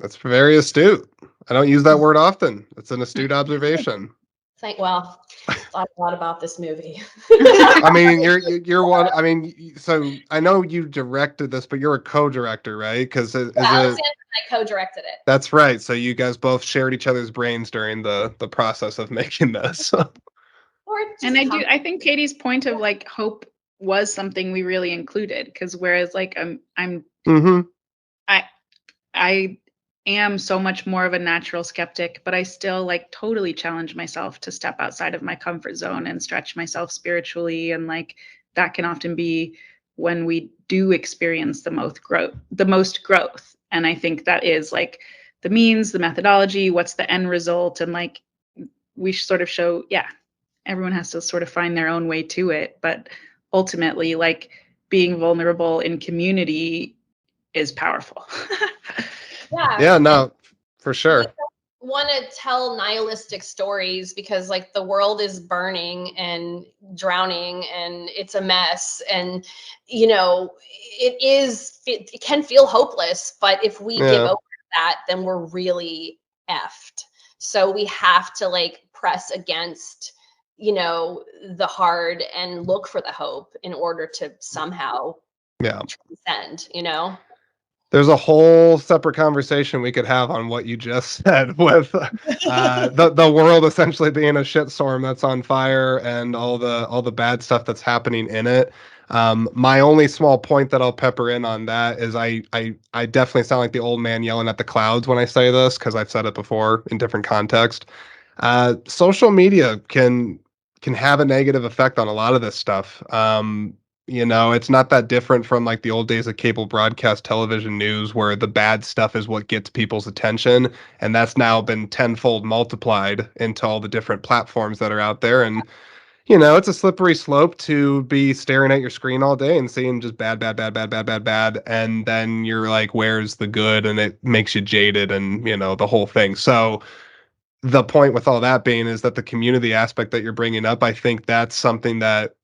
That's very astute. I don't use that word often. It's an astute observation. Well, thought a lot about this movie. I mean, you're one. I mean, so I know you directed this, but you're a co-director, right? Because Alexandra and I co-directed it. That's right. So you guys both shared each other's brains during the process of making this. And I think Katie's point of like hope was something we really included, because whereas like I am so much more of a natural skeptic, but I still like totally challenge myself to step outside of my comfort zone and stretch myself spiritually, and like that can often be when we do experience the most growth. And I think that is like the means, the methodology, what's the end result, and like we sort of show, everyone has to sort of find their own way to it, but ultimately like being vulnerable in community is powerful. Yeah, no, for sure. We want to tell nihilistic stories because like the world is burning and drowning and it's a mess, and you know it can feel hopeless, but if we give over to that, then we're really effed. So we have to like press against the hard and look for the hope in order to somehow transcend. There's a whole separate conversation we could have on what you just said with the world essentially being a shitstorm that's on fire and all the bad stuff that's happening in it. My only small point that I'll pepper in on that is I definitely sound like the old man yelling at the clouds when I say this, because I've said it before in different context. Social media can have a negative effect on a lot of this stuff. It's not that different from like the old days of cable broadcast television news, where the bad stuff is what gets people's attention. And that's now been tenfold multiplied into all the different platforms that are out there. And, it's a slippery slope to be staring at your screen all day and seeing just bad, bad, bad, bad, bad, bad, bad. And then you're like, where's the good? And it makes you jaded and, the whole thing. So the point with all that being is that the community aspect that you're bringing up, I think that's something that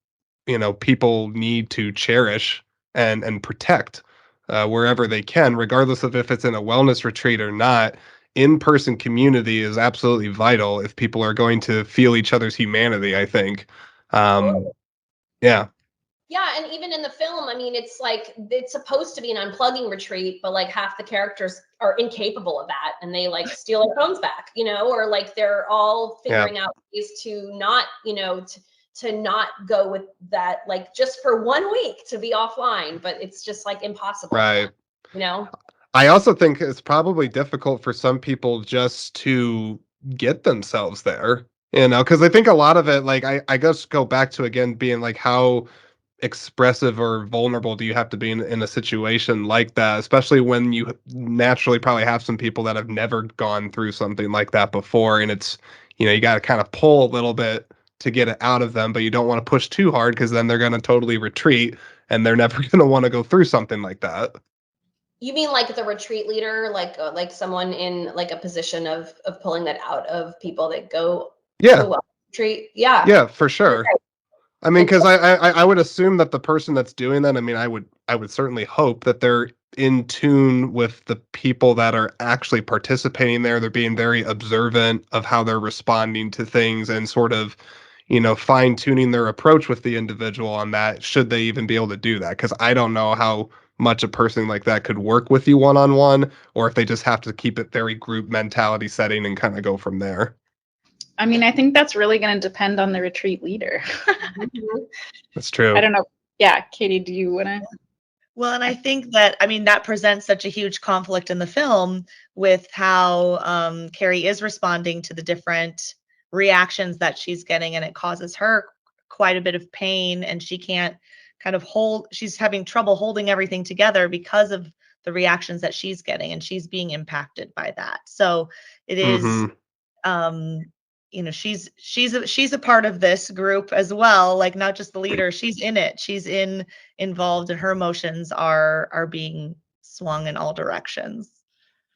people need to cherish and protect wherever they can, regardless of if it's in a wellness retreat or not. In-person community is absolutely vital if people are going to feel each other's humanity, I think. Yeah, and even in the film, I mean, it's like it's supposed to be an unplugging retreat, but like half the characters are incapable of that, and they like steal their phones back, or like they're all figuring out ways to not, to not go with that, like just for 1 week to be offline, but it's just like impossible. Right. I also think it's probably difficult for some people just to get themselves there, because I think a lot of it, like I guess go back to again being like how expressive or vulnerable do you have to be in a situation like that, especially when you naturally probably have some people that have never gone through something like that before, and it's you got to kind of pull a little bit to get it out of them, but you don't want to push too hard because then they're going to totally retreat and they're never going to want to go through something like that. You mean like the retreat leader, like someone in like a position of pulling that out of people that go to a retreat? Yeah, for sure. I mean, because I would assume that the person that's doing that, I mean, I would certainly hope that they're in tune with the people that are actually participating there. They're being very observant of how they're responding to things and sort of, fine tuning their approach with the individual on that, should they even be able to do that. Because I don't know how much a person like that could work with you one-on-one, or if they just have to keep it very group mentality setting and kind of go from there. I mean, I think that's really going to depend on the retreat leader. That's true. I don't know. Yeah, Katie, do you want to? Well, and I think that, I mean, that presents such a huge conflict in the film with how Carrie is responding to the different reactions that she's getting, and it causes her quite a bit of pain, and she can't kind of she's having trouble holding everything together because of the reactions that she's getting, and she's being impacted by that. So it is, she's a part of this group as well, like not just the leader. She's in it. She's involved, and her emotions are being swung in all directions.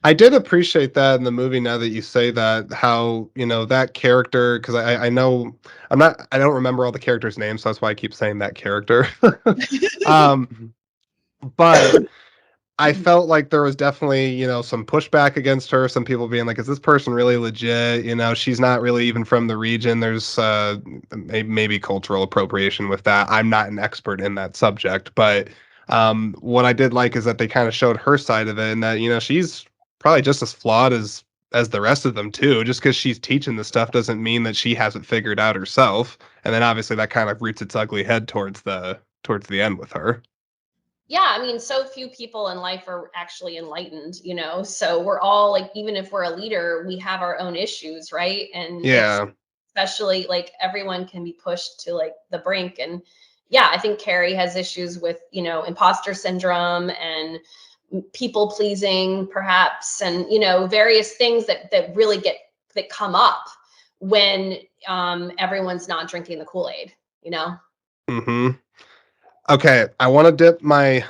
I did appreciate that in the movie, now that you say that, how, that character, because I know I don't remember all the characters' names, so that's why I keep saying that character. But I felt like there was definitely, some pushback against her. Some people being like, is this person really legit? She's not really even from the region. There's maybe cultural appropriation with that. I'm not an expert in that subject, but what I did like is that they kind of showed her side of it, and that, she's probably just as flawed as the rest of them too. Just because she's teaching this stuff doesn't mean that she hasn't figured out herself. And then obviously that kind of roots its ugly head towards the end with her. Yeah, I mean, so few people in life are actually enlightened, so we're all like, even if we're a leader, we have our own issues, right? And it's Yeah. especially like everyone can be pushed to like the brink. And yeah, I think Carrie has issues with, imposter syndrome and people pleasing perhaps, and, various things that really that come up when everyone's not drinking the Kool-Aid, Mm-hmm. Okay, I want to dip my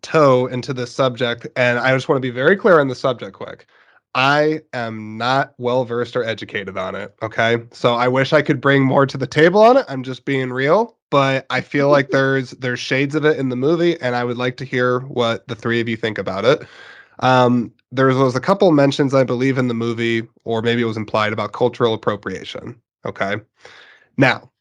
toe into this subject, and I just want to be very clear on the subject quick. I am not well versed or educated on it, okay? So I wish I could bring more to the table on it. I'm just being real, but I feel like there's shades of it in the movie, and I would like to hear what the three of you think about it. There was a couple mentions, I believe, in the movie, or maybe it was implied, about cultural appropriation. Okay. Now,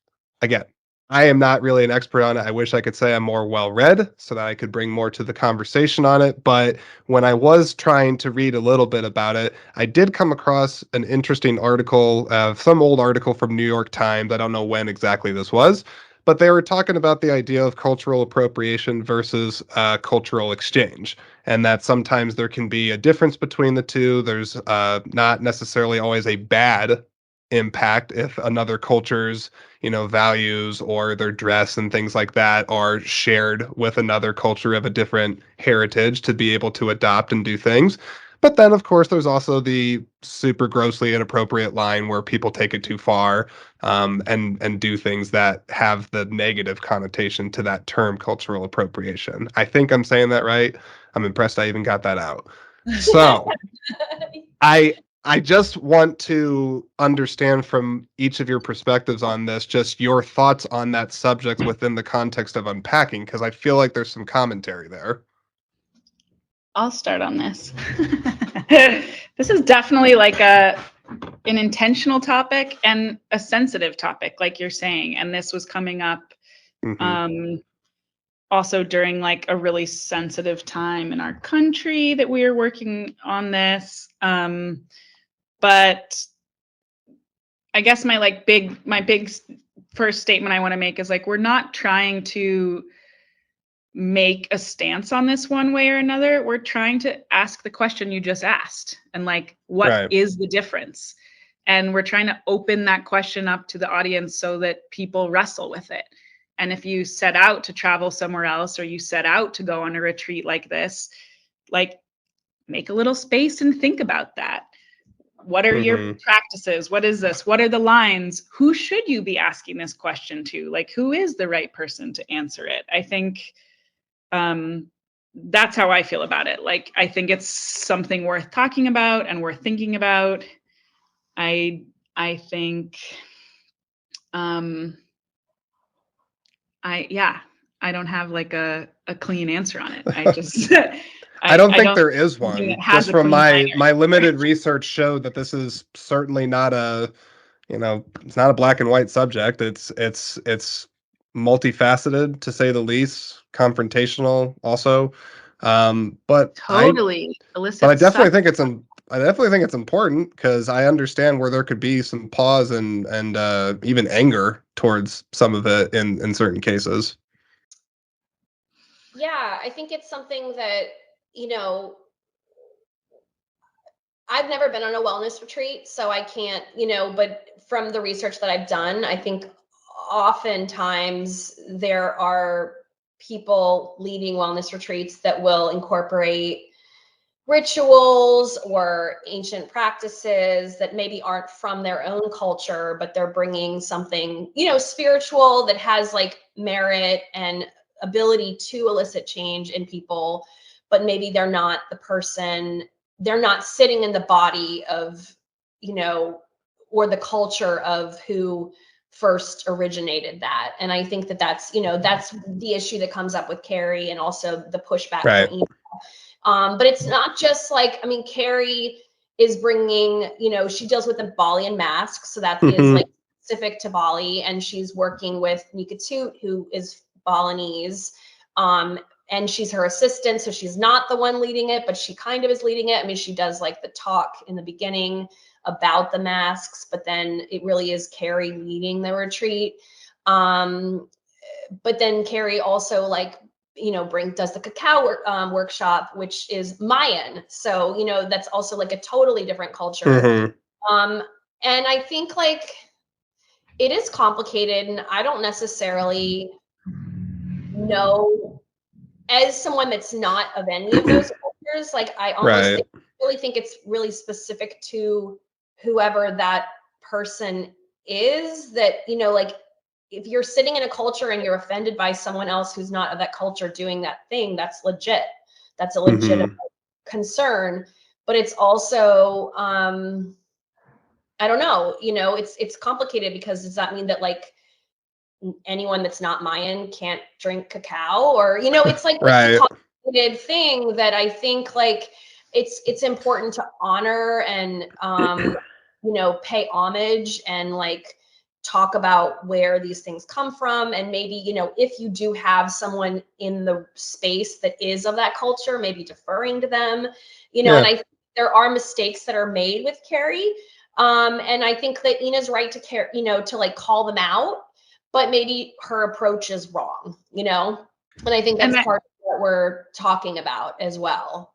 again, I am not really an expert on it. I wish I could say I'm more well read so that I could bring more to the conversation on it. But when I was trying to read a little bit about it, I did come across an interesting article, some old article from New York Times. I don't know when exactly this was, but they were talking about the idea of cultural appropriation versus cultural exchange, and that sometimes there can be a difference between the two. There's not necessarily always a bad impact if another culture's values or their dress and things like that are shared with another culture of a different heritage to be able to adopt and do things. But then, of course, there's also the super grossly inappropriate line where people take it too far, and do things that have the negative connotation to that term, cultural appropriation. I think I'm saying that right. I'm impressed I even got that out. So I I just want to understand from each of your perspectives on this, just your thoughts on that subject within the context of unpacking, because I feel like there's some commentary there. I'll start on this. This is definitely like an intentional topic and a sensitive topic, like you're saying. And this was coming up also during like a really sensitive time in our country that we are working on this. But I guess my big first statement I want to make is like, we're not trying to make a stance on this one way or another. We're trying to ask the question you just asked, and like, what is the difference? And we're trying to open that question up to the audience so that people wrestle with it. And if you set out to travel somewhere else, or you set out to go on a retreat like this, like, make a little space and think about that. What are your practices? What is this? What are the lines? Who should you be asking this question to? Like, who is the right person to answer it? I think that's how I feel about it. Like, I think it's something worth talking about and worth thinking about. I think, I don't have like a clean answer on it. I just, I don't think there is one. Just from my limited research showed that this is certainly not it's not a black and white subject. It's multifaceted, to say the least, confrontational also. But totally I definitely think it's important, because I understand where there could be some pause and even anger towards some of it in certain cases. Yeah, I think it's something that, I've never been on a wellness retreat, so I can't, but from the research that I've done, I think oftentimes there are people leading wellness retreats that will incorporate rituals or ancient practices that maybe aren't from their own culture, but they're bringing something, spiritual that has like merit and ability to elicit change in people, but maybe they're not the person, they're not sitting in the body of, or the culture of who first originated that. And I think that that's the issue that comes up with Carrie, and also the pushback from Eva But it's not just like, I mean, Carrie is bringing, she deals with the Balian mask. So that is like specific to Bali. And she's working with Nikitut, who is Balinese. And she's her assistant. So she's not the one leading it, but she kind of is leading it. I mean, she does like the talk in the beginning about the masks, but then it really is Carrie leading the retreat. But then Carrie also like, does the cacao workshop, which is Mayan. So, that's also like a totally different culture. And I think like it is complicated, and I don't necessarily know, as someone that's not of any of those cultures, like I almost really think it's really specific to whoever that person is, that, like if you're sitting in a culture and you're offended by someone else who's not of that culture doing that thing, that's legit. That's a legitimate concern. But it's also, I don't know, it's complicated, because does that mean that like anyone that's not Mayan can't drink cacao? Or, it's like it's a complicated thing that I think like it's important to honor and, pay homage and like talk about where these things come from. And maybe, if you do have someone in the space that is of that culture, maybe deferring to them, and I think there are mistakes that are made with Carrie. And I think that Ina's right to care, to like call them out, but maybe her approach is wrong, and I think that's part of what we're talking about as well.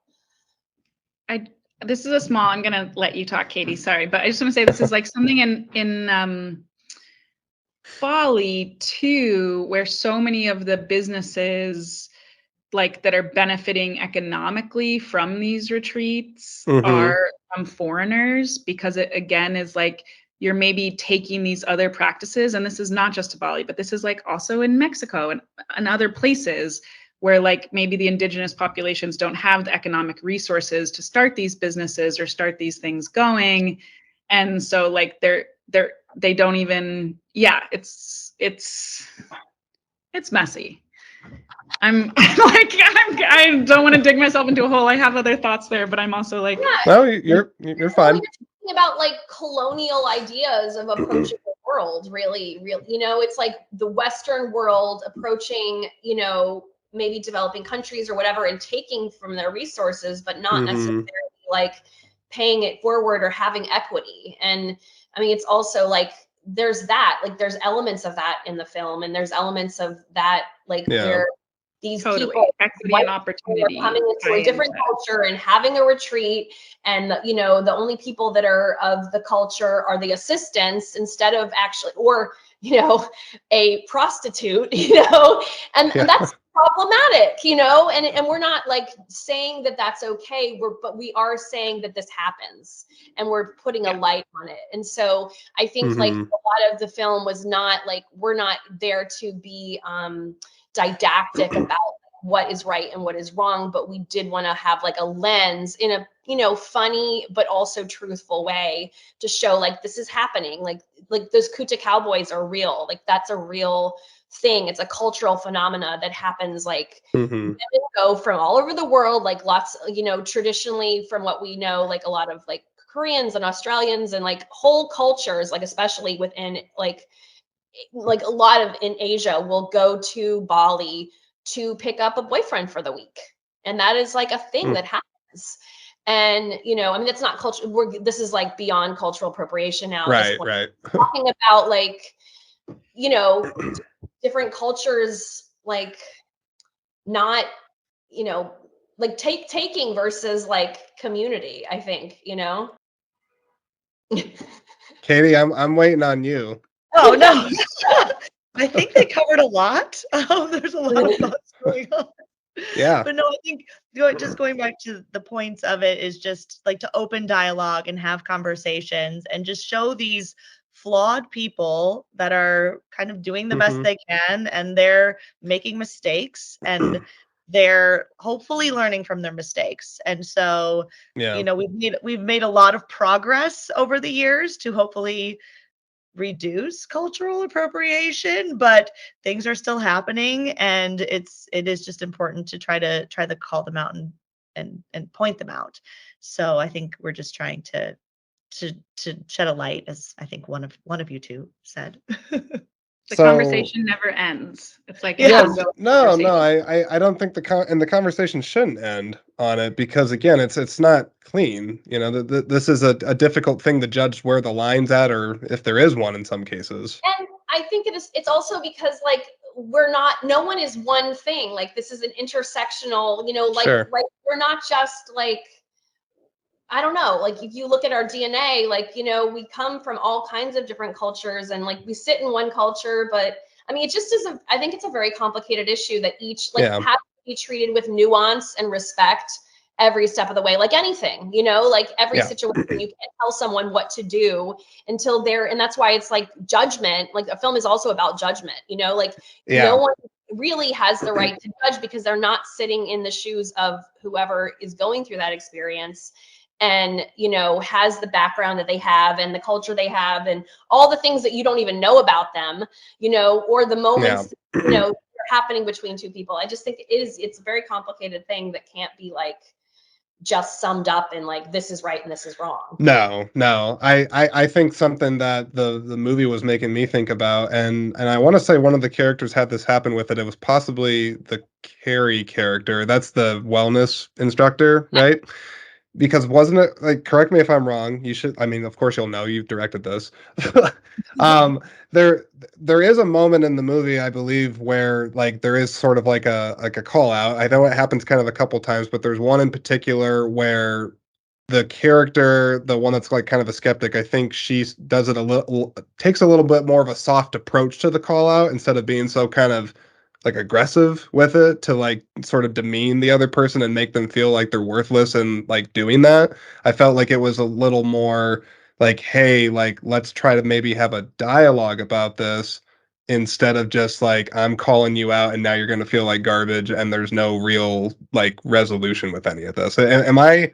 This is a small, I'm going to let you talk, Katie, sorry, but I just want to say this is like something in Bali too, where so many of the businesses like that are benefiting economically from these retreats are from foreigners, because it again is like you're maybe taking these other practices, and this is not just to Bali, but this is like also in Mexico and other places where like maybe the indigenous populations don't have the economic resources to start these businesses or start these things going. And so like they don't even, it's messy. I don't want to dig myself into a hole. I have other thoughts there, but I'm also like, no, you're fine. You're talking about like colonial ideas of approaching the world, really, it's like the Western world approaching, maybe developing countries or whatever, and taking from their resources, but not necessarily like paying it forward or having equity. And I mean, it's also like there's elements of that in the film, and there's elements of that like where these people, equity and opportunity, are coming into a different culture and having a retreat, and the only people that are of the culture are the assistants, instead of actually, or a prostitute, and that's problematic, and we're not like saying that that's okay, but we are saying that this happens, and we're putting a light on it. And so I think like a lot of the film was not like, we're not there to be didactic about what is right and what is wrong, but we did want to have like a lens in a funny but also truthful way to show like this is happening, like those Kuta cowboys are real, like that's a real thing. It's a cultural phenomena that happens, like go from all over the world, like lots, traditionally, from what we know, like a lot of like Koreans and Australians and like whole cultures, like especially within like a lot of in Asia will go to Bali to pick up a boyfriend for the week. And that is like a thing that happens. And, I mean, it's not culture. This is like beyond cultural appropriation now. Right. Talking about like, different cultures, like not, like taking versus like community, I think, Katie, I'm waiting on you. Oh no. I think they covered a lot. There's a lot of thoughts going on. Yeah. But no, I think just going back to the points of it is just like to open dialogue and have conversations and just show these flawed people that are kind of doing the best they can, and they're making mistakes, and they're hopefully learning from their mistakes. And so, we've made a lot of progress over the years to hopefully reduce cultural appropriation, but things are still happening, and it is just important to try to call them out and point them out. So I think we're just trying to shed a light, as I think one of you two said. The So- conversation never ends. It's like an Yeah. ongoing No, conversation. I don't think the conversation shouldn't end on it, because again, it's not clean. You know, this is a difficult thing to judge where the line's at, or if there is one in some cases. And I think it's also because like no one is one thing. Like this is an intersectional, like Sure. right, we're not just like, I don't know, like if you look at our DNA, like, we come from all kinds of different cultures, and like we sit in one culture, but I mean, it just is I think it's a very complicated issue that each like Yeah. has to be treated with nuance and respect every step of the way, like anything, like every Yeah. situation, you can't tell someone what to do until and that's why it's like judgment. Like a film is also about judgment, like Yeah. no one really has the right to judge, because they're not sitting in the shoes of whoever is going through that experience, and has the background that they have and the culture they have and all the things that you don't even know about them, or the moments that are happening between two people. I just think it's a very complicated thing that can't be like just summed up in like, this is right and this is wrong. No. I think something that the movie was making me think about, and I want to say one of the characters had this happen with it. It was possibly the Carrie character. That's the wellness instructor, right? Because wasn't it, like, correct me if I'm wrong, you should, I mean, of course you'll know, you've directed this. um there is a moment in the movie, I believe, where like there is sort of like a call out. I know it happens kind of a couple times, but there's one in particular where the character, the one that's like kind of a skeptic, I think she does it takes a little bit more of a soft approach to the call out, instead of being so kind of like aggressive with it, to like sort of demean the other person and make them feel like they're worthless and like doing that. I felt like it was a little more like, hey, like let's try to maybe have a dialogue about this, instead of just like, I'm calling you out and now you're going to feel like garbage, and there's no real like resolution with any of this. Am I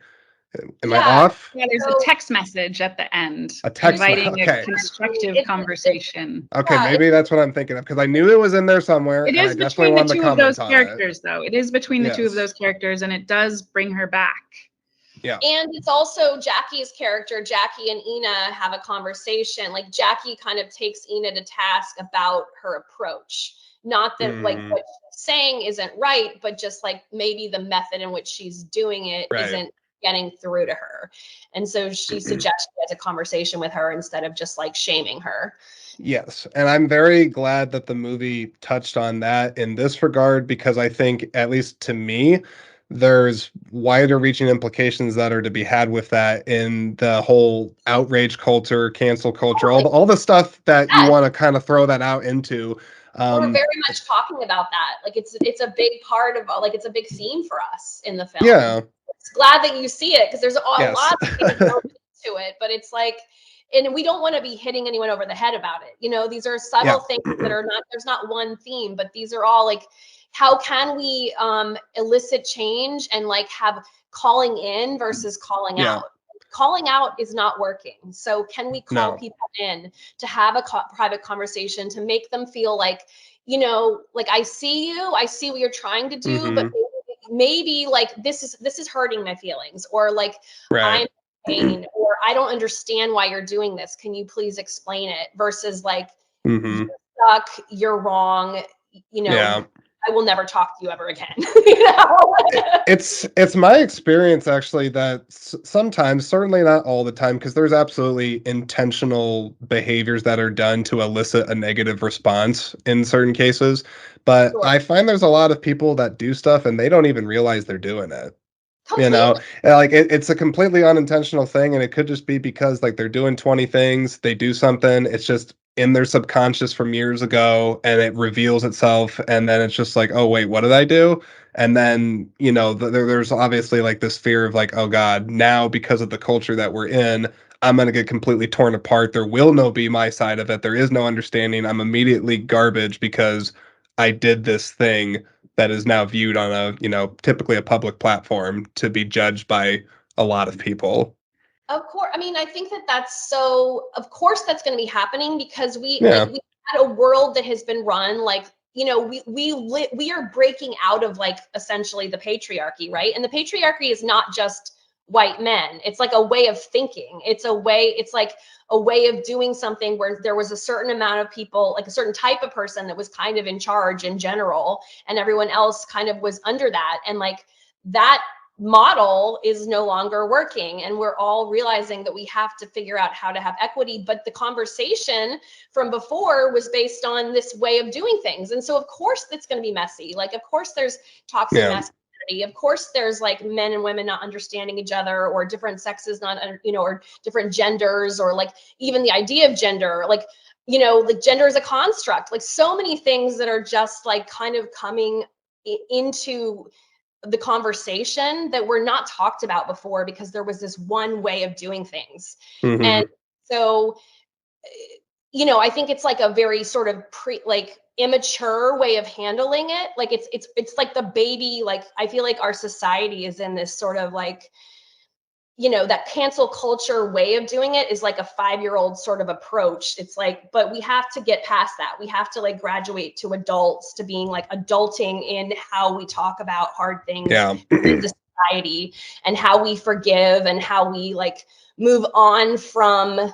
off? Yeah, there's So- a text message at the end A text inviting okay. a constructive It's- conversation. Okay, Yeah, maybe that's what I'm thinking of, because I knew it was in there somewhere, It and I is definitely between the wanted to two of those comment on it. characters, though. It is between the two of Yes. those characters, and it does bring her back. Yeah. And it's also Jackie's character. Jackie and Ina have a conversation. Like Jackie kind of takes Ina to task about her approach. Not that like Mhm. what she's saying isn't right, but just like maybe the method in which she's doing it Right. not getting through to her. And so she suggests she has a conversation with her instead of just like shaming her. Yes, and I'm very glad that the movie touched on that in this regard, because I think, at least to me, there's wider reaching implications that are to be had with that, in the whole outrage culture, cancel culture, all the stuff that you Yes. want to kind of throw that out into. We're very much talking about that. Like it's a big part of like, it's a big theme for us in the film. Yeah. It's glad that you see it, because there's a Yes. lot of things built into it, but it's like, and we don't want to be hitting anyone over the head about it. These are subtle things that are not, there's not one theme, but these are all like, how can we elicit change and like have calling in versus calling Yeah. out? Calling out is not working. So can we call No. people in to have a private conversation, to make them feel like, like I see you, I see what you're trying to do, but maybe like this is hurting my feelings, or like Right. I'm in pain, or I don't understand why you're doing this. Can you please explain it? Versus like, you're stuck, you're wrong, Yeah. I will never talk to you ever again. It's my experience, actually, that sometimes, certainly not all the time, because there's absolutely intentional behaviors that are done to elicit a negative response in certain cases, but Sure. I find there's a lot of people that do stuff and they don't even realize they're doing it. Completely. Like it's a completely unintentional thing, and it could just be because like they're doing 20 things, they do something, it's just in their subconscious from years ago, and it reveals itself, and then it's just like, oh wait, what did I do? And then there's obviously like this fear of like, oh god, now because of the culture that we're in, I'm gonna get completely torn apart. There will no be my side of it. There is no understanding. I'm immediately garbage because I did this thing that is now viewed on a, typically a public platform, to be judged by a lot of people. Of course. I mean, I think that's so, of course that's going to be happening, because we Yeah. we had a world that has been run like, we are breaking out of like essentially the patriarchy, right? And the patriarchy is not just white men. It's like a way of thinking. It's like a way of doing something where there was a certain amount of people, like a certain type of person that was kind of in charge in general, and everyone else kind of was under that. And like that model is no longer working, and we're all realizing that we have to figure out how to have equity. But the conversation from before was based on this way of doing things, and so of course it's going to be messy. Like of course there's toxic masculinity, of course there's like men and women not understanding each other, or different sexes not, or different genders, or like even the idea of gender, like like gender is a construct, like so many things that are just like kind of coming into the conversation that were not talked about before, because there was this one way of doing things. And so I think it's like a very sort of immature way of handling it. Like it's like the baby, like I feel like our society is in this sort of like that cancel culture way of doing it is like a 5-year-old sort of approach. It's like, but we have to get past that. We have to like graduate to adults, to being like adulting in how we talk about hard things in society, and how we forgive, and how we like move on from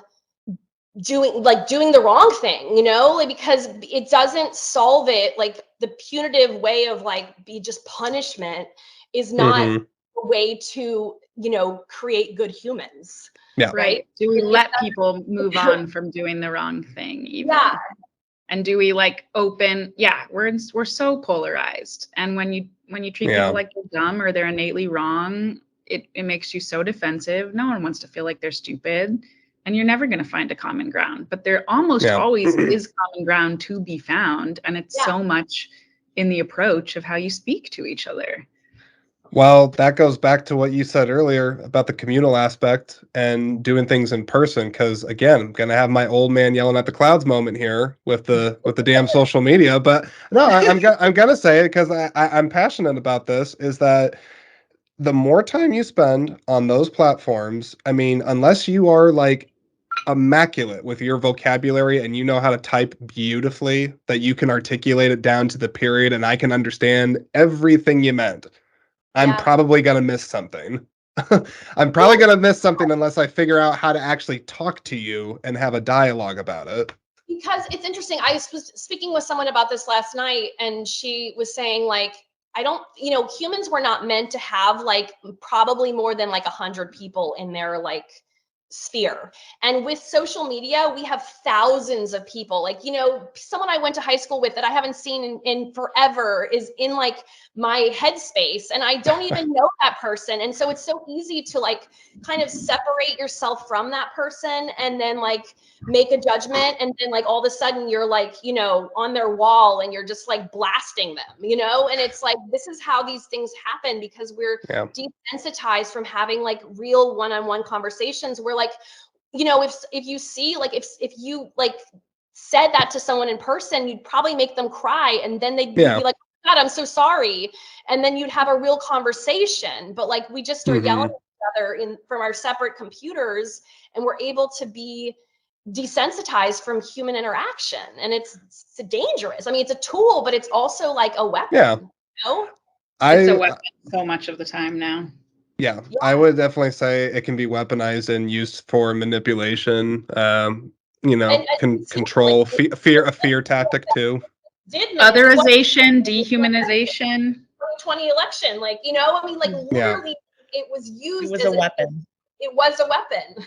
doing the wrong thing, like, because it doesn't solve it. Like the punitive way of like be just punishment is not a way to create good humans. Right. Do we let people move on from doing the wrong thing even? And do we like open? We're so polarized, and when you treat people like they're dumb or they're innately wrong, it makes you so defensive. No one wants to feel like they're stupid, and you're never going to find a common ground. But there almost always is common ground to be found, and it's so much in the approach of how you speak to each other. Well, that goes back to what you said earlier about the communal aspect and doing things in person. Because again, I'm gonna have my old man yelling at the clouds moment here with the damn social media. But no, I'm gonna say it because I'm passionate about this. Is that the more time you spend on those platforms, I mean, unless you are like immaculate with your vocabulary and you know how to type beautifully, that you can articulate it down to the period, and I can understand everything you meant, I'm probably going to miss something. I'm probably going to miss something unless I figure out how to actually talk to you and have a dialogue about it. Because it's interesting. I was speaking with someone about this last night, and she was saying like, I don't, humans were not meant to have like probably more than like 100 people in their like sphere. And with social media, we have thousands of people. Like, someone I went to high school with that I haven't seen in forever is in like my headspace, and I don't even know that person. And so it's so easy to like kind of separate yourself from that person, and then like make a judgment, and then like all of a sudden you're like on their wall, and you're just like blasting them, and it's like, this is how these things happen, because we're desensitized from having like real one-on-one conversations. We're like, if you see, like if you like said that to someone in person, you'd probably make them cry, and then they'd be like, God, I'm so sorry, and then you'd have a real conversation. But like we just are yelling at each other from our separate computers, and we're able to be desensitized from human interaction, and it's dangerous. I mean, it's a tool, but it's also like a weapon. It's a weapon so much of the time now. I would definitely say it can be weaponized and used for manipulation, control, a fear tactic too. Otherization, dehumanization. 2020 election, like, I mean, like literally it was used as a weapon. It was a weapon.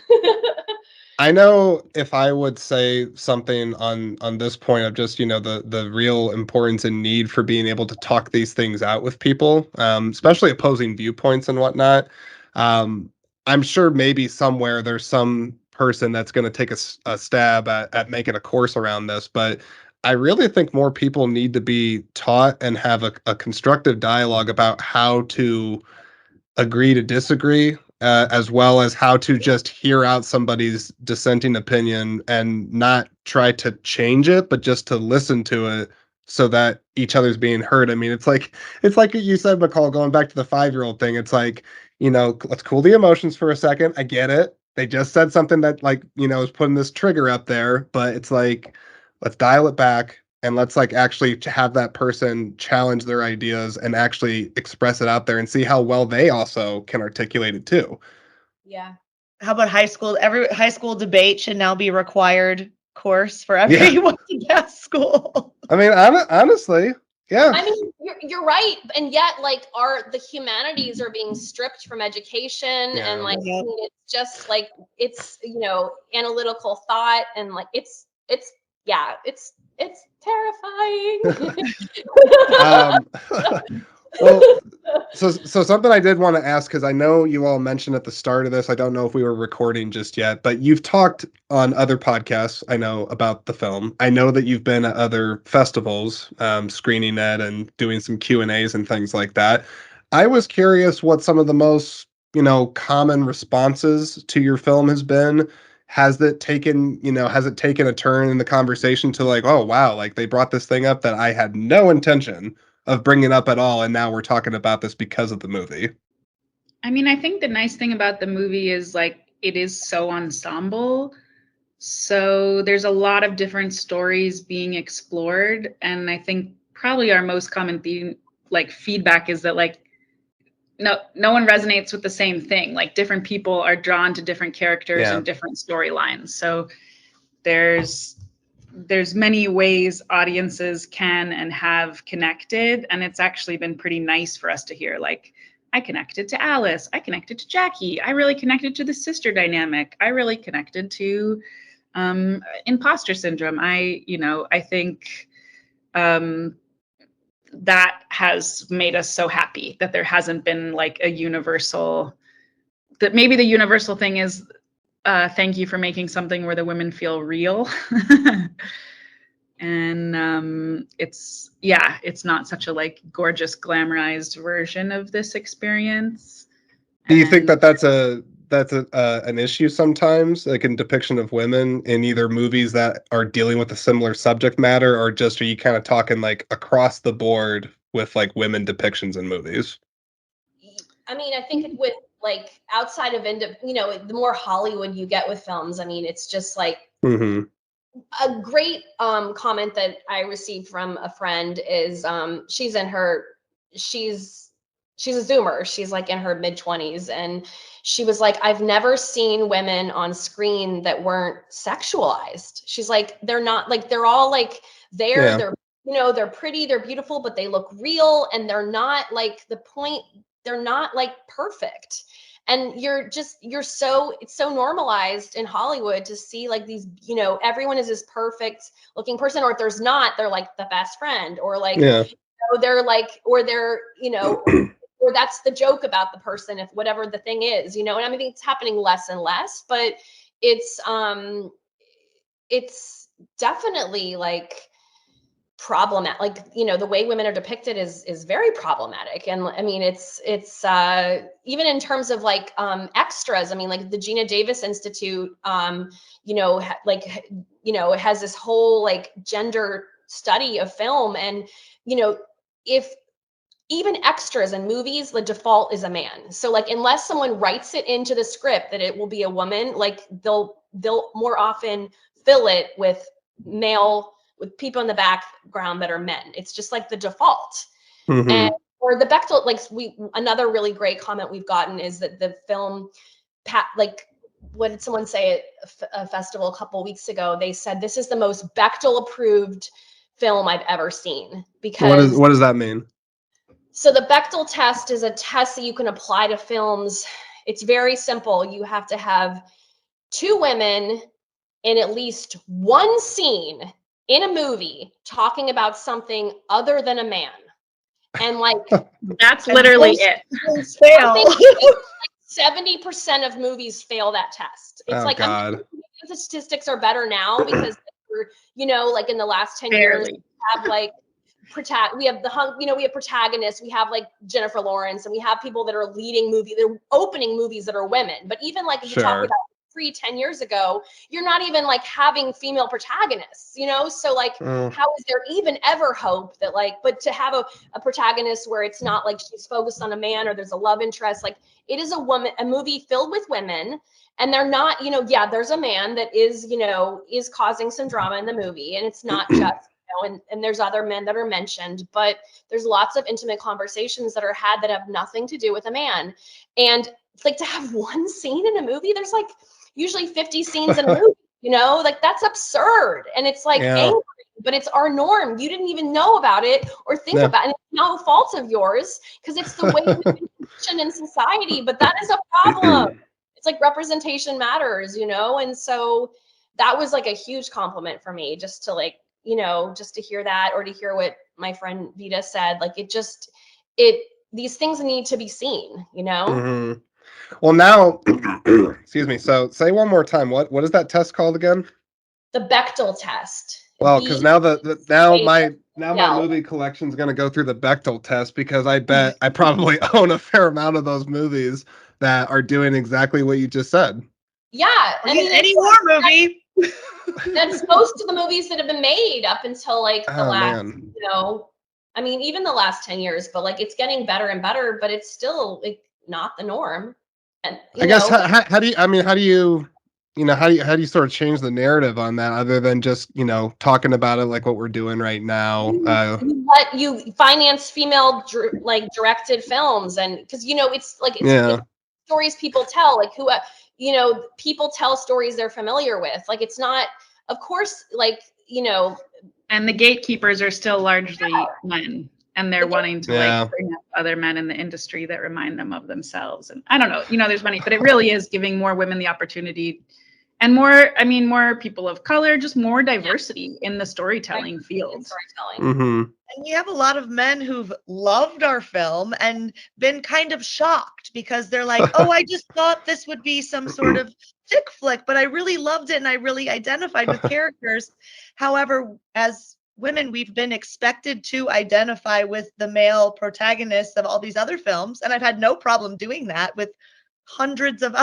I know if I would say something on this point of just, the real importance and need for being able to talk these things out with people, especially opposing viewpoints and whatnot. I'm sure maybe somewhere there's some person that's going to take a stab at making a course around this, but I really think more people need to be taught and have a constructive dialogue about how to agree to disagree, as well as how to just hear out somebody's dissenting opinion and not try to change it, but just to listen to it so that each other's being heard. I mean, it's like you said, Michal, going back to the 5-year-old thing. It's like, let's cool the emotions for a second. I get it. They just said something that like, is putting this trigger up there, but it's like, let's dial it back. and let's like actually have that person challenge their ideas and actually express it out there and see how well they also can articulate it too. Yeah. How about high school? Every high school debate should now be required course for Yeah. everyone to pass school. I mean, honestly, yeah. I mean, you're right, and yet like the humanities are being stripped from education, and like Yep. I mean, it's just like it's analytical thought, and like it's terrifying. Well, so something I did want to ask, because I know you all mentioned at the start of this, I don't know if we were recording just yet, but you've talked on other podcasts, I know, about the film. I know that you've been at other festivals, screening it and doing some Q&As and things like that. I was curious what some of the most, common responses to your film has been. Has it taken a turn in the conversation to like, oh, wow, like they brought this thing up that I had no intention of bringing up at all, and now we're talking about this because of the movie? I mean, I think the nice thing about the movie is like it is so ensemble. So there's a lot of different stories being explored. And I think probably our most common theme, like feedback, is that like no one resonates with the same thing. Like different people are drawn to different characters and different storylines. So there's many ways audiences can and have connected, and it's actually been pretty nice for us to hear like, I connected to Alice, I connected to Jackie, I really connected to the sister dynamic, I really connected to imposter syndrome. I think that has made us so happy that there hasn't been like a universal, that maybe the universal thing is thank you for making something where the women feel real. And it's not such a like gorgeous glamorized version of this experience. Do you think that that's an issue sometimes, like in depiction of women in either movies that are dealing with a similar subject matter, or just are you kind of talking like across the board with like women depictions in movies? I mean, I think with like outside of the more Hollywood you get with films, I mean, it's just like a great comment that I received from a friend is she's a Zoomer. She's like in her mid-20s, and she was like, I've never seen women on screen that weren't sexualized. She's like, they're not like, they're all like they're they're pretty, they're beautiful, but they look real, and they're not like they're not like perfect. And it's so normalized in Hollywood to see like these, everyone is this perfect looking person, or if there's not, they're like the best friend, or like, they're like, or they're, or that's the joke about the person, if whatever the thing is, and I mean, it's happening less and less, but it's definitely like problematic. Like, the way women are depicted is very problematic. And I mean, it's even in terms of like extras. I mean, like the Gina Davis Institute, it has this whole like gender study of film, and if even extras in movies, the default is a man. So like, unless someone writes it into the script that it will be a woman, like they'll more often fill it with people in the background that are men. It's just like the default. And or the Bechdel, like another really great comment we've gotten is that the film, like, what did someone say at a festival a couple weeks ago? They said this is the most Bechdel approved film I've ever seen. Because what does that mean? So the Bechdel test is a test that you can apply to films. It's very simple. You have to have two women in at least one scene in a movie talking about something other than a man. And like, that's literally it. Fail. 70% of movies fail that test. It's Oh, like, God. The statistics are better now because like in the last 10 years, we have like we have protagonists, we have like Jennifer Lawrence, and we have people that are they're opening movies that are women. But even like if you talk about 10 years ago, you're not even like having female protagonists, so like how is there even ever hope that like, but to have a protagonist where it's not like she's focused on a man or there's a love interest, like it is a movie filled with women, and they're not, there's a man that is, is causing some drama in the movie, and it's not just and there's other men that are mentioned, but there's lots of intimate conversations that are had that have nothing to do with a man. And like to have one scene in a movie, there's like usually 50 scenes in a movie, like that's absurd. And it's like angry, but it's our norm. You didn't even know about it or think about it. And it's no fault of yours because it's the way we've been conditioned in society, but that is a problem. It's like representation matters, and so that was like a huge compliment for me, just to like, just to hear that, or to hear what my friend Vita said. Like these things need to be seen, Mm-hmm. Well, now, excuse me. So say one more time. What is that test called again? The Bechdel test. Well, because now my movie collection is going to go through the Bechdel test, because I bet I probably own a fair amount of those movies that are doing exactly what you just said. Yeah, I mean, any war movie. That's most of the movies that have been made up until like the last, man. I mean, even the last 10 years, but like it's getting better and better, but it's still like not the norm. And I guess how do you sort of change the narrative on that, other than just talking about it like what we're doing right now? You finance female directed films, and because it's like it's stories people tell, like who people tell stories they're familiar with. Like it's not, of course, like and the gatekeepers are still largely men. And they're wanting to like bring up other men in the industry that remind them of themselves. And I don't know, there's money, but it really is giving more women the opportunity, and more people of color, just more diversity in the storytelling field. Mm-hmm. And we have a lot of men who've loved our film and been kind of shocked because they're like, oh, I just thought this would be some sort of chick flick, but I really loved it and I really identified with characters. However, as women, we've been expected to identify with the male protagonists of all these other films, and I've had no problem doing that with thousands of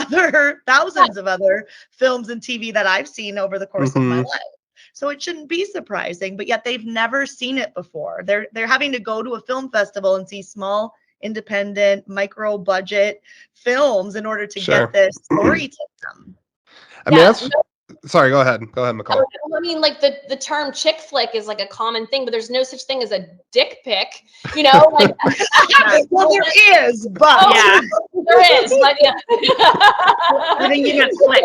other films and TV that I've seen over the course of my life. So it shouldn't be surprising, but yet they've never seen it before. They're having to go to a film festival and see small, independent, micro budget films in order to get this story to them. I mean, sorry, go ahead, Michal. I mean, like the term chick flick is like a common thing, but there's no such thing as a dick pic, like well, there is, but there is, but I think you got slick.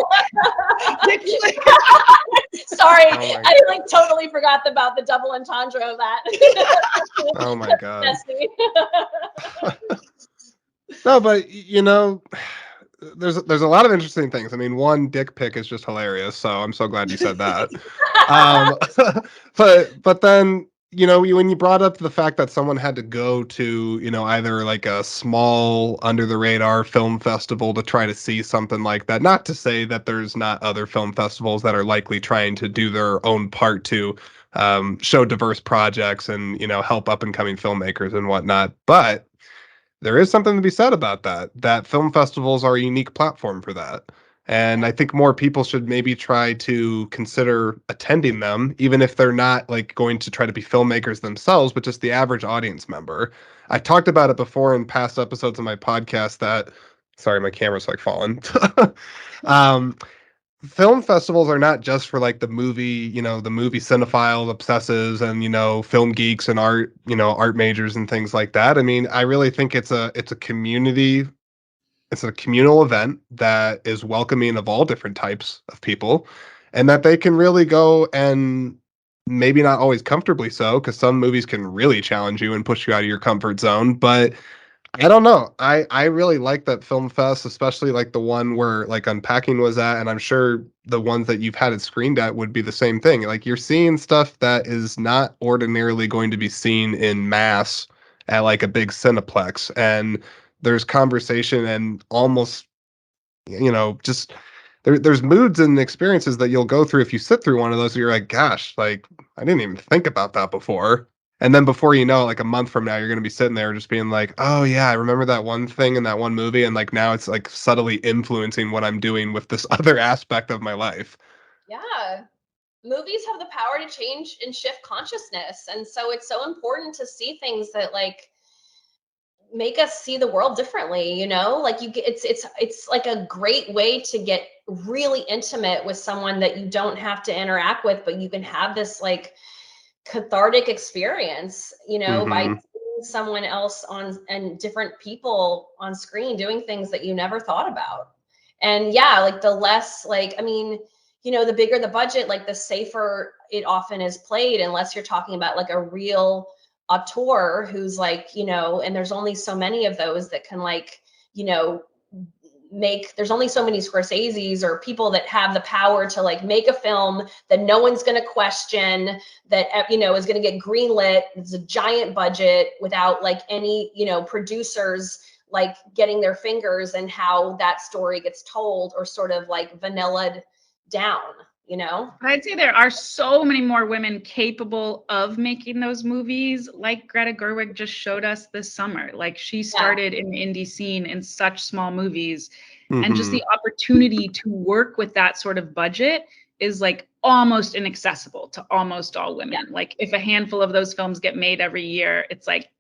Sorry, I like totally forgot about the double entendre of that. Oh my god. No, but there's a lot of interesting things. I mean, one, dick pic is just hilarious, so I'm so glad you said that. But then when you brought up the fact that someone had to go to either like a small under the radar film festival to try to see something like that, not to say that there's not other film festivals that are likely trying to do their own part to show diverse projects and help up and coming filmmakers and whatnot, but there is something to be said about that film festivals are a unique platform for that. And I think more people should maybe try to consider attending them, even if they're not like going to try to be filmmakers themselves, but just the average audience member. I've talked about it before in past episodes of my podcast that, sorry, my camera's like falling. Film festivals are not just for like the movie cinephile obsessives and film geeks and art majors and things like that. I mean, I really think it's a communal event that is welcoming of all different types of people, and that they can really go, and maybe not always comfortably so, because some movies can really challenge you and push you out of your comfort zone, but I don't know. I really like that film fest, especially like the one where like Unpacking was at, and I'm sure the ones that you've had it screened at would be the same thing. Like you're seeing stuff that is not ordinarily going to be seen in mass at like a big Cineplex, and there's conversation and almost just there's moods and experiences that you'll go through if you sit through one of those. You're like, gosh, like I didn't even think about that before. And then before you know, like a month from now, you're going to be sitting there just being like, oh yeah, I remember that one thing in that one movie. And like now it's like subtly influencing what I'm doing with this other aspect of my life. Yeah. Movies have the power to change and shift consciousness. And so it's so important to see things that like make us see the world differently, like it's like a great way to get really intimate with someone that you don't have to interact with, but you can have this like cathartic experience, by Mhm. seeing someone else and different people on screen doing things that you never thought about. And yeah, like the less, like, I mean, the bigger the budget, like the safer it often is played, unless you're talking about like a real auteur who's like, and there's only so many of those that can like, there's only so many Scorseses or people that have the power to like make a film that no one's going to question, that is going to get greenlit. It's a giant budget without like any producers like getting their fingers in how that story gets told, or sort of like vanillaed down. I'd say there are so many more women capable of making those movies, like Greta Gerwig just showed us this summer. Like, she started in the indie scene in such small movies, and just the opportunity to work with that sort of budget is like almost inaccessible to almost all women. Like, if a handful of those films get made every year, it's like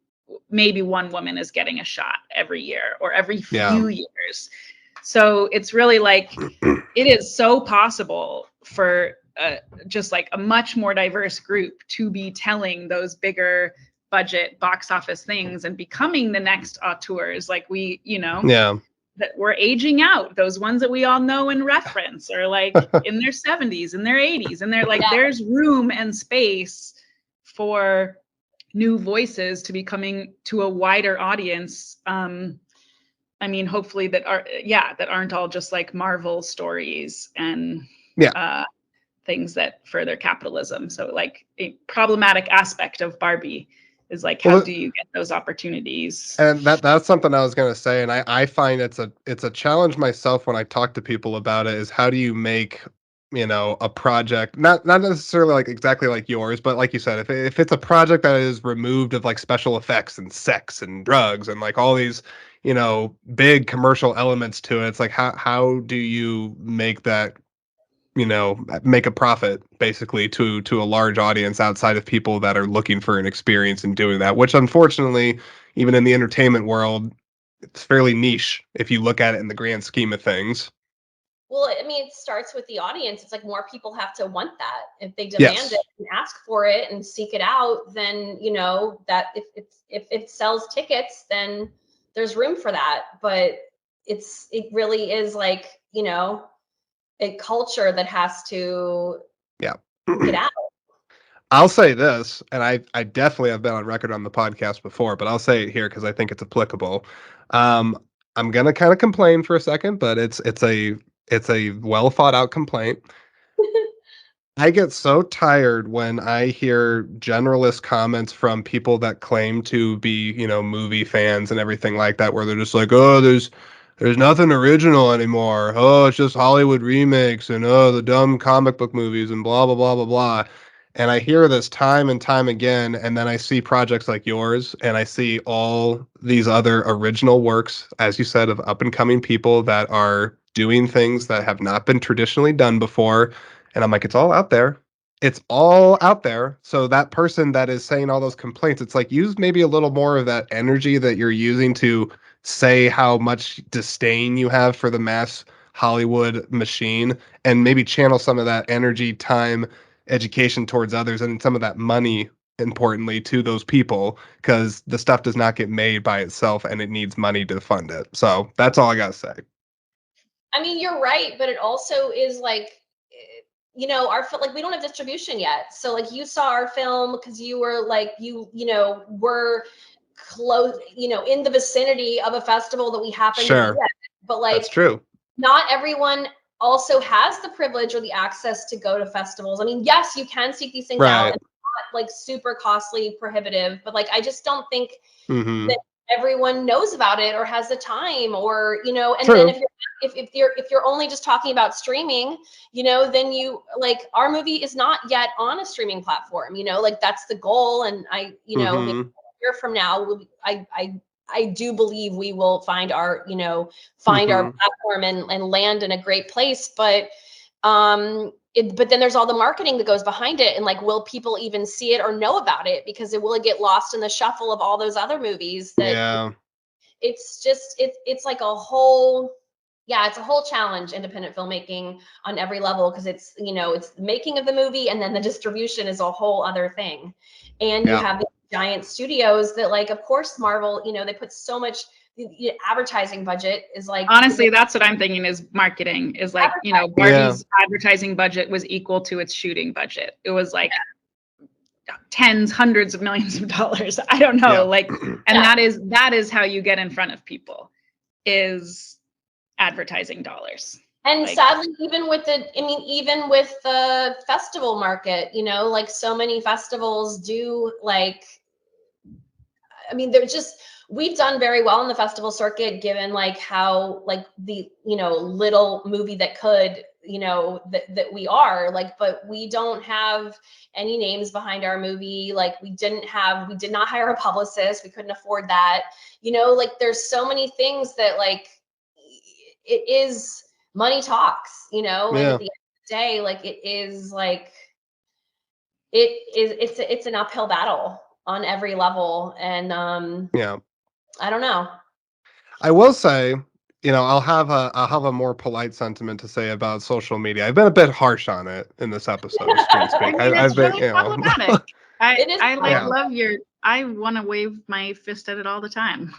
maybe one woman is getting a shot every year or every few years. So it's really like, it is so possible for just like a much more diverse group to be telling those bigger budget box office things and becoming the next auteurs. Like, we, that we're aging out, those ones that we all know and reference are like in their 70s and their 80s, and they're like, there's room and space for new voices to be coming to a wider audience. I mean, hopefully that aren't all just like Marvel stories and things that further capitalism. So like a problematic aspect of Barbie is like, how do you get those opportunities? And that's something I was going to say. And I find it's a challenge myself when I talk to people about it, is how do you make, a project, not necessarily like exactly like yours, but like you said, if it's a project that is removed of like special effects and sex and drugs and like all these, big commercial elements to it, it's like, how do you make that, make a profit basically to a large audience outside of people that are looking for an experience in doing that, which unfortunately, even in the entertainment world, it's fairly niche if you look at it in the grand scheme of things. Well, I mean, it starts with the audience. It's like more people have to want that. If they demand it and ask for it and seek it out, then that if it sells tickets, then there's room for that. But it really is like a culture that has to get out. I'll say this, and I definitely have been on record on the podcast before, but I'll say it here because I think it's applicable. I'm gonna kind of complain for a second, but it's a well thought out complaint. I get so tired when I hear generalist comments from people that claim to be, movie fans and everything like that, where they're just like, "Oh, there's nothing original anymore. Oh, it's just Hollywood remakes and oh, the dumb comic book movies and blah blah blah blah blah." And I hear this time and time again, and then I see projects like yours, and I see all these other original works, as you said, of up and coming people that are doing things that have not been traditionally done before. And I'm like, it's all out there. It's all out there. So that person that is saying all those complaints, it's like, use maybe a little more of that energy that you're using to say how much disdain you have for the mass Hollywood machine, and maybe channel some of that energy, time, education towards others, and some of that money, importantly, to those people, because the stuff does not get made by itself and it needs money to fund it. So that's all I got to say. I mean, you're right, but it also is like, our like, we don't have distribution yet. So like, you saw our film because you were like, were close, in the vicinity of a festival that we happen to be at. But like, that's true. Not everyone also has the privilege or the access to go to festivals. I mean, yes, you can seek these things out, and it's not like super costly, prohibitive, but like, I just don't think that everyone knows about it or has the time, or and then if you're only just talking about streaming, then you like, our movie is not yet on a streaming platform, like that's the goal. And I maybe a year from now, I do believe we will find our our platform and land in a great place. But but then there's all the marketing that goes behind it, and like, will people even see it or know about it, because it will get lost in the shuffle of all those other movies that it's just it's like a whole Yeah, it's a whole challenge, independent filmmaking on every level, because it's, it's the making of the movie, and then the distribution is a whole other thing. And you have these giant studios that, like, of course, Marvel, they put so much, the advertising budget is like, honestly, that's what I'm thinking is marketing is like, Barbie's advertising budget was equal to its shooting budget. It was like tens, hundreds of millions of dollars. I don't know. Like, and that is how you get in front of people, is advertising dollars. And sadly, even with the festival market, like, so many festivals do, like, they're just, we've done very well in the festival circuit, given like how, like, the, little movie that could, that we are, like, but we don't have any names behind our movie. Like, we did not hire a publicist. We couldn't afford that. Like, there's so many things that, like, it is, money talks, and at the end of the day, like, it is, like, it's an uphill battle on every level. And I don't know. I will say, I'll have a more polite sentiment to say about social media. I've been a bit harsh on it in this episode, so to speak. I've been, problematic. I love I want to wave my fist at it all the time.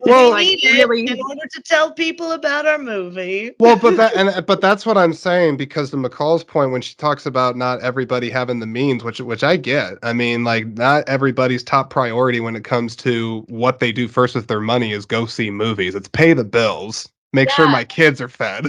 Well, we need it in order to tell people about our movie. Well, but that's what I'm saying, because to Michal's point, when she talks about not everybody having the means, which I get. I mean, like, not everybody's top priority when it comes to what they do first with their money is go see movies. It's pay the bills, make sure my kids are fed,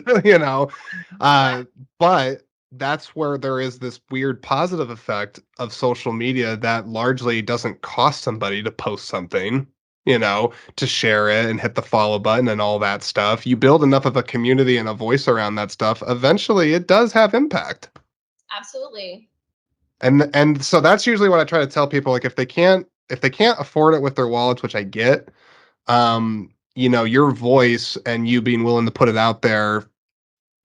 But that's where there is this weird positive effect of social media that largely doesn't cost somebody to post something, to share it and hit the follow button and all that stuff. You build enough of a community and a voice around that stuff, eventually it does have impact. Absolutely. And so that's usually what I try to tell people. Like, if they can't afford it with their wallets, which I get, your voice and you being willing to put it out there,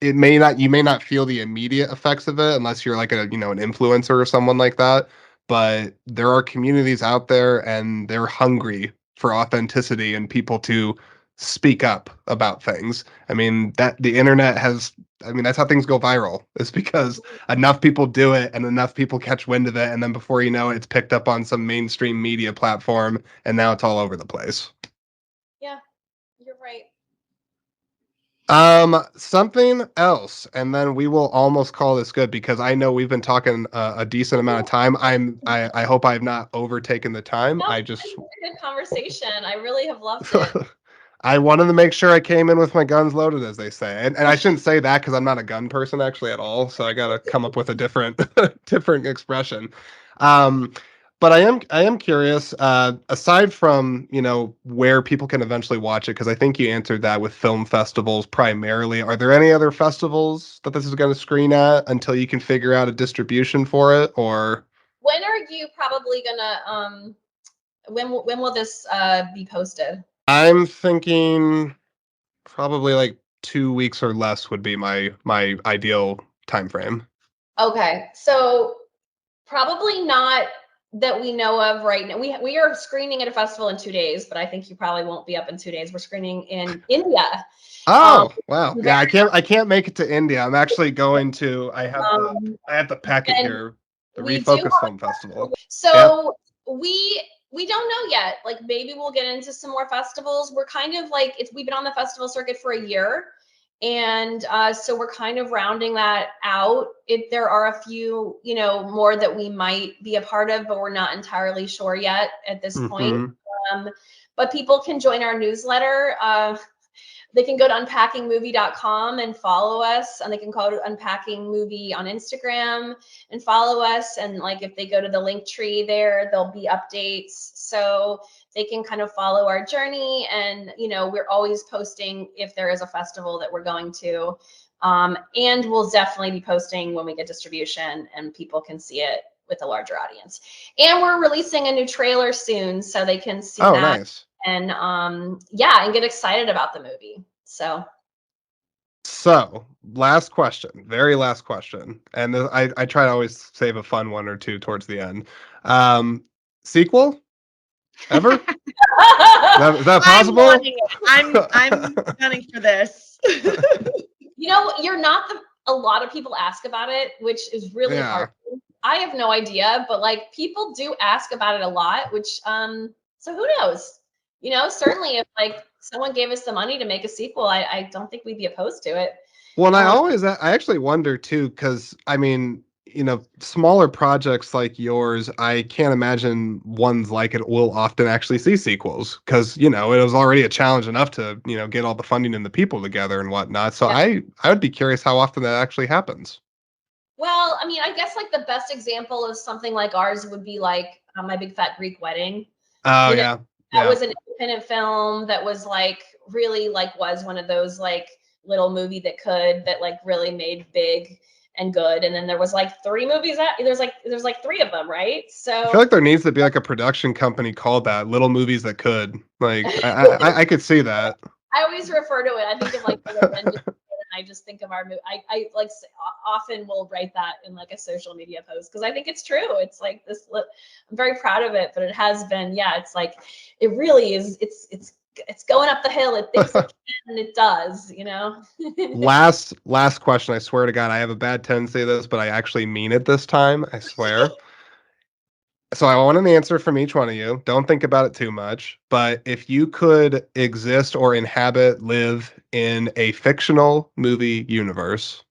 you may not feel the immediate effects of it unless you're like an influencer or someone like that. But there are communities out there, and they're hungry for authenticity and people to speak up about things. I mean, that the internet that's how things go viral. It's because enough people do it and enough people catch wind of it, and then before you know it, it's picked up on some mainstream media platform, and now it's all over the place. Yeah, you're right. Something else, and then we will almost call this good, because I know we've been talking a decent amount of time. I hope I've not overtaken the time. No, It's a good conversation. I really have loved it. I wanted to make sure I came in with my guns loaded, as they say, and I shouldn't say that because I'm not a gun person actually at all. So I got to come up with a different expression. But I am curious, aside from, where people can eventually watch it, because I think you answered that with film festivals primarily. Are there any other festivals that this is going to screen at until you can figure out a distribution for it? Or when are you probably gonna when will this be posted? I'm thinking probably like 2 weeks or less would be my ideal time frame. Okay, so probably not that we know of right now. We are screening at a festival in 2 days, but I think you probably won't be up in 2 days. We're screening in India. Oh, wow. Yeah, I can't make it to India. I'm actually going to. I have the packet here. The Refocus Film Festival. So we don't know yet. Like, maybe we'll get into some more festivals. We're kind of like, we've been on the festival circuit for a year. And so we're kind of rounding that out. There are a few, more that we might be a part of, but we're not entirely sure yet at this point. But people can join our newsletter. They can go to unpackingmovie.com and follow us, and they can go to Unpacking Movie on Instagram and follow us. And like, if they go to the link tree there, there'll be updates. So they can kind of follow our journey. And, we're always posting if there is a festival that we're going to. And we'll definitely be posting when we get distribution and people can see it with a larger audience. And we're releasing a new trailer soon, so they can see that. Nice. And and get excited about the movie. So last question, very last question. And I try to always save a fun one or two towards the end. Sequel? Ever? Is that possible? I'm gunning for this. You know, you're not a lot of people ask about it, which is really hard. I have no idea, but like people do ask about it a lot, which so who knows? You know, certainly if like someone gave us the money to make a sequel, I don't think we'd be opposed to it. Well, and I actually wonder too, because I mean, smaller projects like yours, I can't imagine ones like it will often actually see sequels because, it was already a challenge enough to, get all the funding and the people together and whatnot. So I would be curious how often that actually happens. Well, I mean, I guess like the best example of something like ours would be like My Big Fat Greek Wedding. Oh, yeah. That was an independent film that was like really like was one of those like little movie that like really made big and good. And then there was like 3 movies there's like 3 of them, right? So I feel like there needs to be like a production company called that, Little Movies That Could. Like I could see that. I always refer to it. I think of like the Avengers, and I just think of our movie. I like often will write that in like a social media post because I think it's true. It's like this. I'm very proud of it, but it has been. Yeah, it's like it really is. It's going up the hill. It thinks it can, and it does. Last question. I swear to God, I have a bad tendency to this, but I actually mean it this time. I swear. So I want an answer from each one of you. Don't think about it too much. But if you could exist or live in a fictional movie universe,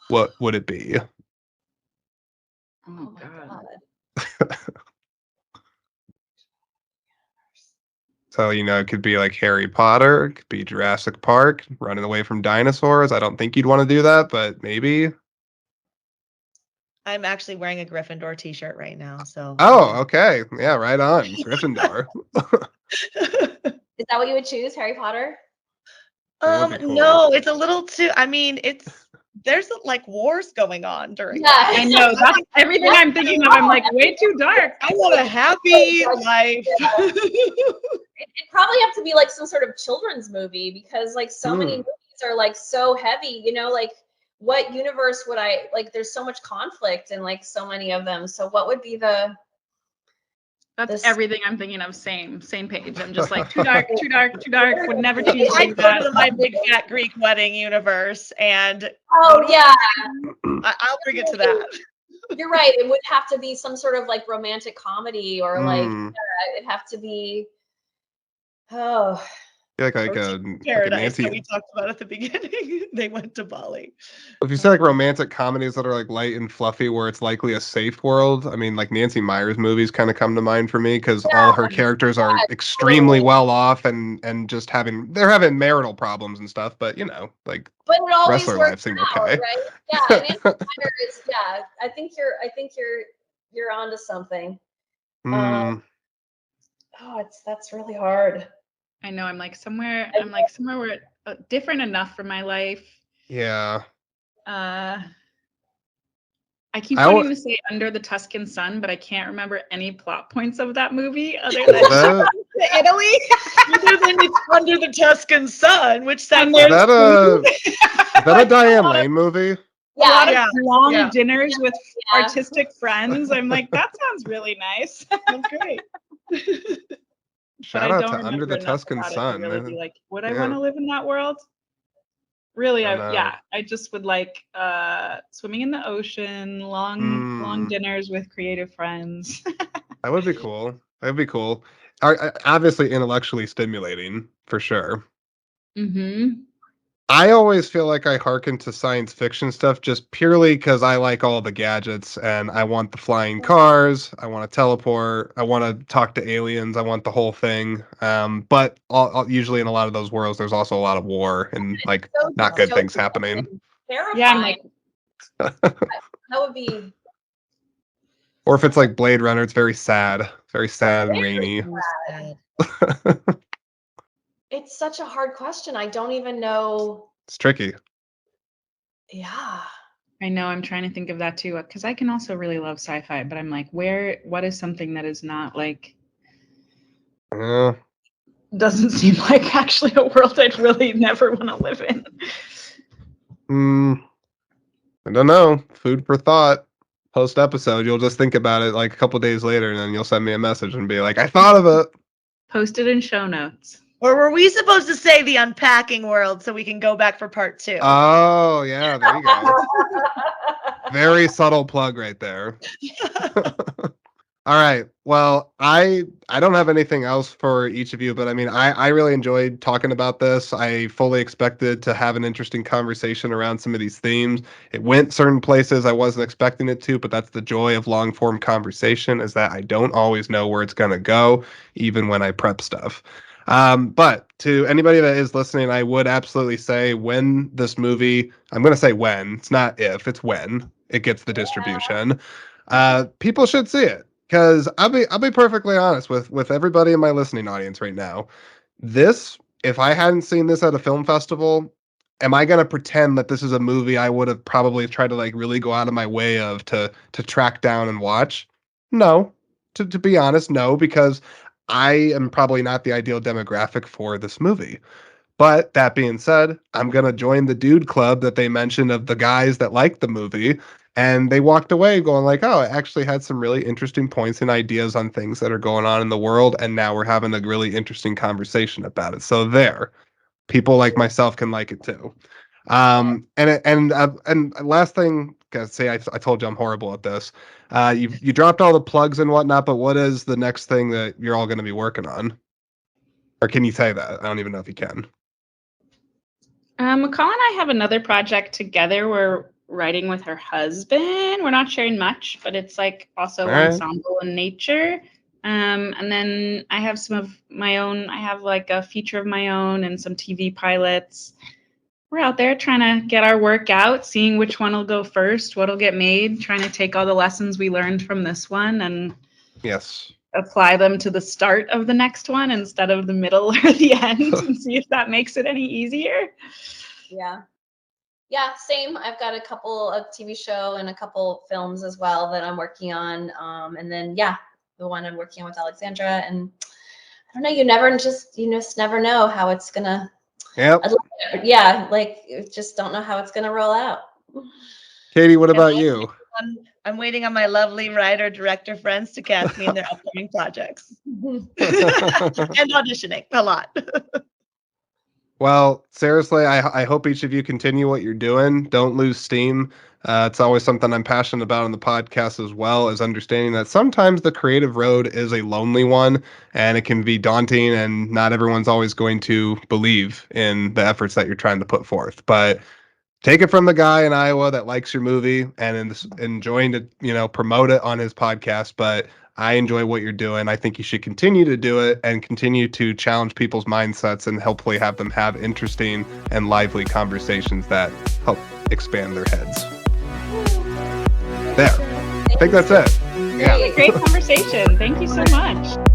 what would it be? Oh my God. So, it could be like Harry Potter, it could be Jurassic Park, running away from dinosaurs. I don't think you'd want to do that, but maybe. I'm actually wearing a Gryffindor t-shirt right now, so. Oh, okay. Yeah, right on. Gryffindor. Is that what you would choose, Harry Potter? Cool. No, it's a little too, I mean, there's like wars going on during that. I know. That's everything I'm thinking of. I'm like, way too dark. I want a happy life. It'd probably have to be like some sort of children's movie because like so many movies are like so heavy, like what universe would I like? There's so much conflict in like so many of them. So what would be That's everything I'm thinking of. Same page. I'm just like too dark. Would never choose I that. go to My Big Fat Greek Wedding universe, and I'll bring it to that. You're right. It would have to be some sort of like romantic comedy or like it'd have to be. Oh. Like a Paradise that we talked about at the beginning. They went to Bali. If you say like romantic comedies that are like light and fluffy where it's likely a safe world, I mean like Nancy Meyers movies kind of come to mind for me because all her characters are extremely well off and just having marital problems and stuff, but like but it always wrestler works lives seem out, okay. Right? Yeah, Nancy Meyers, I think you're onto something. That's really hard. I know. I'm like somewhere where different enough for my life. Yeah. I keep wanting to say Under the Tuscan Sun, but I can't remember any plot points of that movie other than Italy. Other than it's Under the Tuscan Sun, which sounds is that a Diane Lane movie? Yeah, a lot of long dinners with artistic friends. I'm like, that sounds really nice. That's great. Shout out to Under the Tuscan Sun. Really be like, would I want to live in that world? Really, I just would like swimming in the ocean, long dinners with creative friends. That would be cool. That'd be cool. Obviously, intellectually stimulating for sure. Mm-hmm. I always feel like I hearken to science fiction stuff just purely because I like all the gadgets and I want the flying cars. I want to teleport. I want to talk to aliens. I want the whole thing. But usually in a lot of those worlds, there's also a lot of war and like not good things happening. Terrifying. Yeah, I'm like, that would be. Or if it's like Blade Runner, it's very sad and rainy. It's such a hard question. I don't even know. It's tricky. Yeah. I know. I'm trying to think of that too, because I can also really love sci-fi, but I'm like, what is something that is not like, doesn't seem like actually a world I'd really never want to live in. I don't know. Food for thought. Post episode, you'll just think about it like a couple days later, and then you'll send me a message and be like, I thought of it. Post it in show notes. Or were we supposed to say the Unpacking world so we can go back for part 2? Oh, yeah, there you go. Very subtle plug right there. All right. Well, I don't have anything else for each of you, but I mean, I really enjoyed talking about this. I fully expected to have an interesting conversation around some of these themes. It went certain places I wasn't expecting it to, but that's the joy of long form conversation, is that I don't always know where it's going to go, even when I prep stuff. But to anybody that is listening, I would absolutely say when this movie, I'm going to say when, it's not if, it's when it gets the distribution, people should see it. Because I'll be perfectly honest with everybody in my listening audience right now. This, if I hadn't seen this at a film festival, am I gonna pretend that this is a movie I would have probably tried to like really go out of my way of to track down and watch? No. To be honest, no, because I am probably not the ideal demographic for this movie. But that being said, I'm going to join the dude club that they mentioned of the guys that liked the movie. And they walked away going like, oh, it actually had some really interesting points and ideas on things that are going on in the world. And now we're having a really interesting conversation about it. So there, people like myself can like it too. And last thing, gotta say, I told you I'm horrible at this. You dropped all the plugs and whatnot, but what is the next thing that you're all going to be working on? Or can you say that? I don't even know if you can. Michal and I have another project together. We're writing with her husband. We're not sharing much, but it's like also ensemble in nature. And then I have some of my own. I have like a feature of my own and some TV pilots. We're out there trying to get our work out, seeing which one will go first, what'll get made, trying to take all the lessons we learned from this one and apply them to the start of the next one instead of the middle or the end and see if that makes it any easier. Yeah, same. I've got a couple of TV show and a couple films as well that I'm working on. And then, the one I'm working on with Alexandra. And I don't know, you just never know how it's going to. Just don't know how it's going to roll out. Katie, what about you? I'm waiting on my lovely writer director friends to cast me in their upcoming projects. And auditioning a lot. Well, seriously, I hope each of you continue what you're doing. Don't lose steam. It's always something I'm passionate about on the podcast, as well as understanding that sometimes the creative road is a lonely one and it can be daunting, and not everyone's always going to believe in the efforts that you're trying to put forth. But take it from the guy in Iowa that likes your movie and is enjoying to, promote it on his podcast. But I enjoy what you're doing. I think you should continue to do it and continue to challenge people's mindsets and hopefully have them have interesting and lively conversations that help expand their heads. There. I think that's it. Great conversation. Thank you so much.